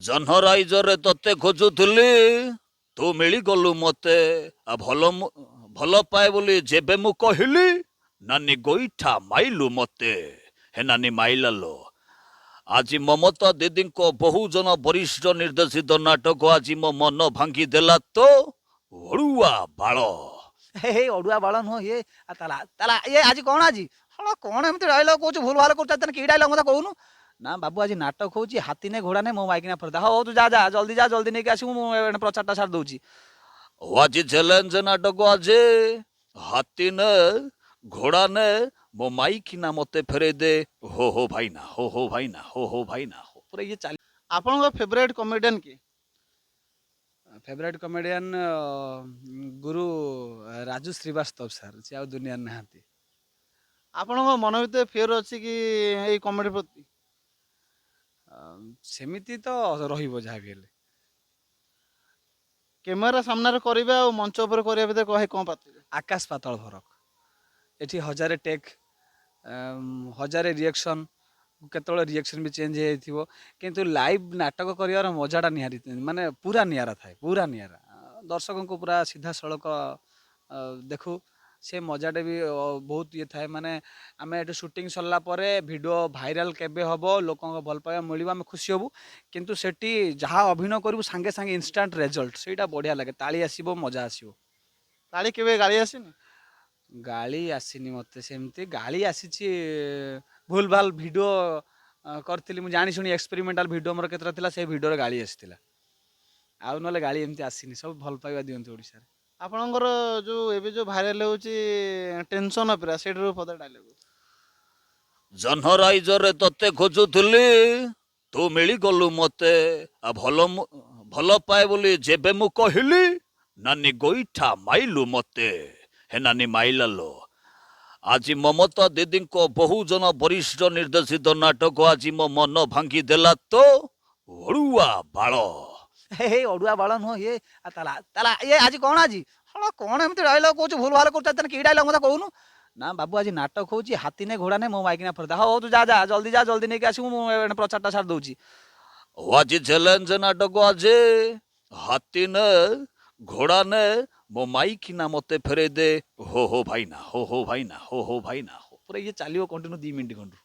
ଜହ୍ନରାଇଜରେ ତତେ ଖୋଜୁଥିଲି ତୁ ମିଳିଗଲୁ ମତେ ଭଲ ପାଏ ବୋଲି ଯେବେ ମୁଁ କହିଲି ନାନୀ ଗୋଇଠା ମାଇଲୁ ମତେ ହେ ନାନୀ ମାଇଲାଲୋ। ଆଜି ମମତା ଦିଦିଙ୍କ ବହୁଜନ ବରିଷ୍ଠ ନିର୍ଦ୍ଦେଶିତ ନାଟକ ଆଜି ମୋ ମନ ଭାଙ୍ଗି ଦେଲା ତ ଅଡୁଆ ବାଳ। हे अड़ुआ बाଳ ନୁହଁ ଇଏ ତାଲା ତାଲା ଇଏ ଆଜି କ'ଣ ଆଜି ଶଳା କ'ଣ ଏମିତି ଡାଇଲଗ କହୁଛୁ ଭୁଲ ଭାଲ କରୁଛୁ ତାହେଲେ କି ଡାଇଲଗ ମତେ କହୁନୁ। ନା ବାବୁ ଆଜି ନାଟକ ହଉଛି ହାତୀ ନେ ଘୋଡ଼ା ନେ ମୋ ମାଇକିନା ଫର୍ଦା ହଉ ତୁ ଯା ଜଲ୍ଦି ନେଇକି ଆସିବୁ ମୁଁ ପ୍ରଚାରଟା ସାରି ଦଉଛି। ଆଜି ଚ୍ୟାଲେଞ୍ଜ ନାଟକ ଆଜି ହାତୀ ନେ ଘୋଡ଼ା ନେ ମୋ ମାଇକିନା ମତେ ଫେରେଇ ଦେ ହୋ ଭାଇନା ହୋ ଭାଇନା ହୋ ଭାଇନା ପୁରା ଇଏ ଚାଲି। ଆପଣଙ୍କ ଫେଭରାଇଟ୍ କମେଡ଼ିଆନ୍ କିଏ? ଫେଭରାଇଟ୍ କମେଡ଼ିଆନ୍ ଗୁରୁ ରାଜୁ ଶ୍ରୀବାସ୍ତବ ସାର୍, ସେ ଆଉ ଦୁନିଆରେ ନାହାନ୍ତି। ଆପଣଙ୍କ ମନ ଭିତରେ ଫିଅର ଅଛି କି ଏଇ କମେଡ଼ି ପ୍ରତି? ସେମିତି ତ ରହିବ ଯାହା ବି ହେଲେ। କ୍ୟାମେରା ସାମ୍ନାରେ କରିବା ଆଉ ମଞ୍ଚ ଉପରେ କରିବା ଭିତରେ କ'ଣ ପାର୍ଥକ୍ୟ? ଆକାଶ ପାତାଳ ଫରକ। ଏଠି ହଜାରେ ଟେକ୍, ହଜାରେ ରିଏକ୍ସନ୍, କେତେବେଳେ ରିଏକ୍ସନ୍ ବି ଚେଞ୍ଜ ହେଇଯାଇଥିବ, କିନ୍ତୁ ଲାଇଭ୍ ନାଟକ କରିବାର ମଜାଟା ନିହାତି ମାନେ ପୁରା ନିଆରା ଥାଏ, ପୁରା ନିଆରା। ଦର୍ଶକଙ୍କୁ ପୁରା ସିଧାସଳଖ ଦେଖୁ, ସେ ମଜାଟା ବି ବହୁତ ଇଏ ଥାଏ। ମାନେ ଆମେ ଏଠୁ ସୁଟିଂ ସରିଲା ପରେ ଭିଡ଼ିଓ ଭାଇରାଲ୍ କେବେ ହେବ, ଲୋକଙ୍କ ଭଲ ପାଇବା ମିଳିବ, ଆମେ ଖୁସି ହେବୁ, କିନ୍ତୁ ସେଠି ଯାହା ଅଭିନୟ କରିବୁ ସାଙ୍ଗେ ସାଙ୍ଗେ ଇନଷ୍ଟାଣ୍ଟ ରେଜଲ୍ଟ, ସେଇଟା ବଢ଼ିଆ ଲାଗେ। ତାଳି ଆସିବ, ମଜା ଆସିବ। ତାଳି କେବେ ଗାଳି ଆସିନି? ଗାଳି ଆସିନି ମୋତେ ସେମିତି। ଗାଳି ଆସିଛି ଭୁଲ ଭାଲ ଭିଡ଼ିଓ କରିଥିଲି ମୁଁ ଜାଣି ଶୁଣି, ଏକ୍ସପେରିମେଣ୍ଟାଲ ଭିଡ଼ିଓ ମୋର କେତେଟା ଥିଲା, ସେ ଭିଡ଼ିଓରେ ଗାଳି ଆସିଥିଲା। ଆଉ ନହେଲେ ଗାଳି ଏମିତି ଆସିନି। ସବୁ ଭଲ ପାଇବା ଦିଅନ୍ତି ଓଡ଼ିଶାରେ। ଆପଣଙ୍କର ଯୋଉ ଏବେ ଯୋଉ ଭାଇରାଲ ହେଉଛି ଟେନସନ୍ ଅପେରା, ସେଇଠାରୁ ପଦା ଡାଇଲଗ। ଜହ୍ନରାଇଜରେ ତତେ ଖୋଜୁଥିଲି ତୁ ମିଳିଗଲୁ ମତେ ଭଲ ପାଏ ବୋଲି ଯେବେ ମୁଁ କହିଲି ନାନୀ ଗୋଇଠା ମାଇଲୁ ମତେ ହେ ନାନୀ ମାଇଲାଲୋ। ଆଜି ମମତା ଦିଦିଙ୍କ ବହୁଜନ ବରିଷ୍ଠ ନିର୍ଦ୍ଦେଶିତ ନାଟକ ଆଜି ମୋ ମନ ଭାଙ୍ଗି ଦେଲା ତ ଅଡୁଆ ବାଳ। हे ଅଡୁଆ ବାଳ ନୁହଁ ଇଏ ତାଲା ତାଲା ଇଏ ଆଜି କ'ଣ ଆଜି ଶଳା କ'ଣ ଏମିତି ଡାଇଲଗ କହୁଛୁ ଭୁଲ ଭାଲ କରୁଛୁ ତାହେଲେ କି ଡାଇଲଗ ମତେ କହୁନୁ। ନା ବାବୁ ଆଜି ନାଟକ ହଉଛି ହାତୀ ନେ ଘୋଡ଼ା ନେ ମୋ ମାଇକିନା ଫର୍ଦା ହଉ ତୁ ଯା ଜଲ୍ଦି ନେଇକି ଆସିବୁ ମୁଁ ପ୍ରଚାରଟା ସାରି ଦଉଛି। ଆଜି ଚ୍ୟାଲେଞ୍ଜ ନାଟକ ଆଜି ହାତୀ ନେ ଘୋଡ଼ା ନେ ମୋ ମାଇକିନା ମତେ ଫେରେଇ ଦେ ହୋ ଭାଇନା ହୋ ଭାଇନା ହୋ ଭାଇନା। ପୁରା ଇଏ ଚାଲିବ କଣ୍ଟିନ୍ୟୁ 2 ମିନିଟ୍ ଖଣ୍ଡରୁ।